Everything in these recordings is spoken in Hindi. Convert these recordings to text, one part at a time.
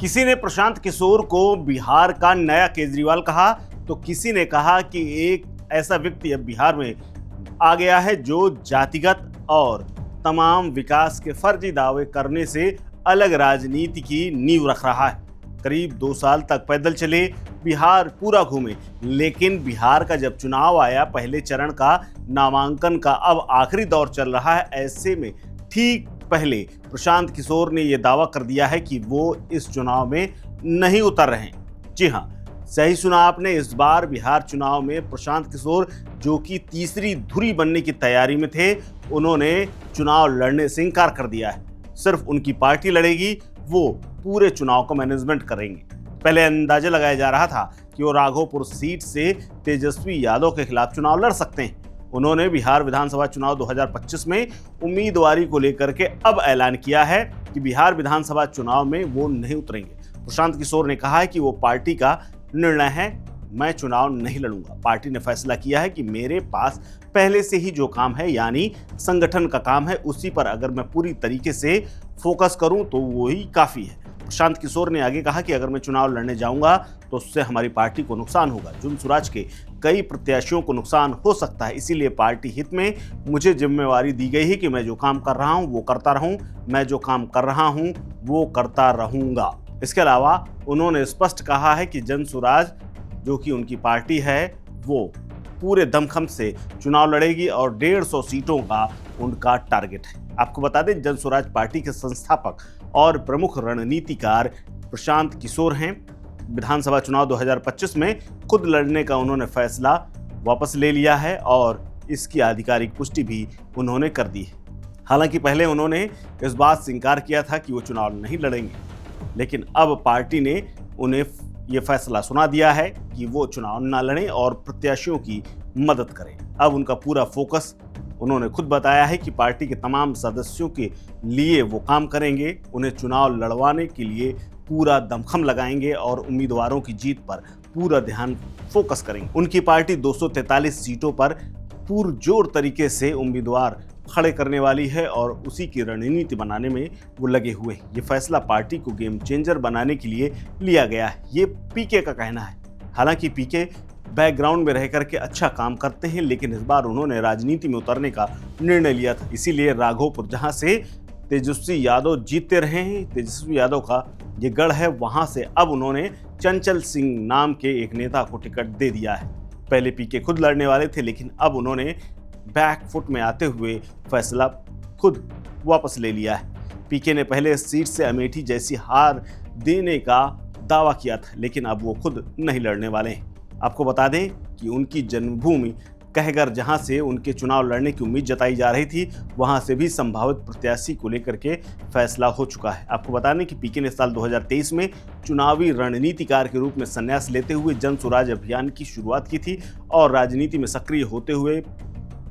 किसी ने प्रशांत किशोर को बिहार का नया केजरीवाल कहा, तो किसी ने कहा कि एक ऐसा व्यक्ति अब बिहार में आ गया है जो जातिगत और तमाम विकास के फर्जी दावे करने से अलग राजनीति की नींव रख रहा है। करीब 2 साल तक पैदल चले, बिहार पूरा घूमे, लेकिन बिहार का जब चुनाव आया, पहले चरण का नामांकन का अब आखिरी दौर चल रहा है। ऐसे में ठीक पहले प्रशांत किशोर ने यह दावा कर दिया है कि वो इस चुनाव में नहीं उतर रहे हैं। जी हां, सही सुना आपने। इस बार बिहार चुनाव में प्रशांत किशोर, जो कि तीसरी धुरी बनने की तैयारी में थे, उन्होंने चुनाव लड़ने से इंकार कर दिया है। सिर्फ उनकी पार्टी लड़ेगी, वो पूरे चुनाव का मैनेजमेंट करेंगे। पहले अंदाजा लगाया जा रहा था कि वो राघोपुर सीट से तेजस्वी यादव के खिलाफ चुनाव लड़ सकते हैं। उन्होंने बिहार विधानसभा चुनाव 2025 में उम्मीदवारी को लेकर के अब ऐलान किया है कि बिहार विधानसभा चुनाव में वो नहीं उतरेंगे। प्रशांत किशोर ने कहा है कि वो पार्टी का निर्णय है, मैं चुनाव नहीं लड़ूंगा। पार्टी ने फैसला किया है कि मेरे पास पहले से ही जो काम है, यानी संगठन का काम है, उसी पर अगर मैं पूरी तरीके से फोकस करूं तो वही काफ़ी है। प्रशांत किशोर ने आगे कहा कि अगर मैं चुनाव लड़ने जाऊंगा तो उससे हमारी पार्टी को नुकसान होगा। जुनसुराज के कई प्रत्याशियों को नुकसान हो सकता है, इसीलिए पार्टी हित में मुझे जिम्मेवारी दी गई है कि मैं जो काम कर रहा हूं वो करता रहूं, मैं जो काम कर रहा हूं वो करता रहूंगा। इसके अलावा उन्होंने स्पष्ट कहा है कि जनसुराज, जो कि उनकी पार्टी है, वो पूरे दमखम से चुनाव लड़ेगी और 150 सीटों का उनका टारगेट है। आपको बता दें, जनसुराज पार्टी के संस्थापक और प्रमुख रणनीतिकार प्रशांत किशोर हैं। विधानसभा चुनाव 2025 में खुद लड़ने का उन्होंने फैसला वापस ले लिया है और इसकी आधिकारिक पुष्टि भी उन्होंने कर दी है। हालांकि पहले उन्होंने इस बात से इंकार किया था कि वो चुनाव नहीं लड़ेंगे, लेकिन अब पार्टी ने उन्हें ये फैसला सुना दिया है कि वो चुनाव ना लड़ें और प्रत्याशियों की मदद करें। अब उनका पूरा फोकस, उन्होंने खुद बताया है कि पार्टी के तमाम सदस्यों के लिए वो काम करेंगे, उन्हें चुनाव लड़वाने के लिए पूरा दमखम लगाएंगे और उम्मीदवारों की जीत पर पूरा ध्यान फोकस करेंगे। उनकी पार्टी 243 सीटों पर पुरजोर तरीके से उम्मीदवार खड़े करने वाली है और उसी की रणनीति बनाने में वो लगे हुए हैं। ये फैसला पार्टी को गेम चेंजर बनाने के लिए लिया गया है, ये पीके का कहना है। हालांकि पीके बैकग्राउंड में रह करके अच्छा काम करते हैं, लेकिन इस बार उन्होंने राजनीति में उतरने का निर्णय लिया था। इसीलिए राघोपुर, जहां से तेजस्वी यादव जीतते रहे हैं, तेजस्वी यादव का ये गढ़ है, वहां से अब उन्होंने चंचल सिंह नाम के एक नेता को टिकट दे दिया है। पहले पीके खुद लड़ने वाले थे, लेकिन अब उन्होंने बैकफुट में आते हुए फैसला खुद वापस ले लिया है। पीके ने पहले इस सीट से अमेठी जैसी हार देने का दावा किया था, लेकिन अब वो खुद नहीं लड़ने वाले हैं। आपको बता दें कि उनकी जन्मभूमि कहगर, जहां से उनके चुनाव लड़ने की उम्मीद जताई जा रही थी, वहां से भी संभावित प्रत्याशी को लेकर के फैसला हो चुका है। आपको बता दें कि पीके ने साल 2023 में चुनावी रणनीतिकार के रूप में संन्यास लेते हुए जनसुराज अभियान की शुरुआत की थी और राजनीति में सक्रिय होते हुए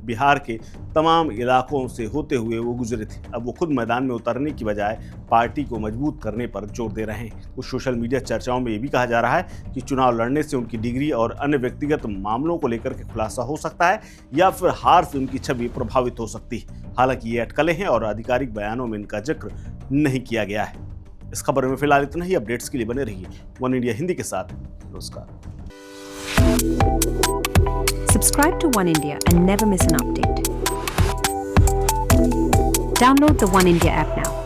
बिहार के तमाम इलाकों से होते हुए वो गुजरे थे। अब वो खुद मैदान में उतरने की बजाय पार्टी को मजबूत करने पर जोर दे रहे हैं। कुछ सोशल मीडिया चर्चाओं में ये भी कहा जा रहा है कि चुनाव लड़ने से उनकी डिग्री और अन्य व्यक्तिगत मामलों को लेकर के खुलासा हो सकता है या फिर हार से उनकी छवि प्रभावित हो सकती है। हालांकि ये अटकलें हैं और आधिकारिक बयानों में इनका जिक्र नहीं किया गया है। इस खबर में फिलहाल इतना ही। अपडेट्स के लिए बने रहिए वन इंडिया हिंदी के साथ। नमस्कार। Subscribe to One India and never miss an update. Download the One India app now.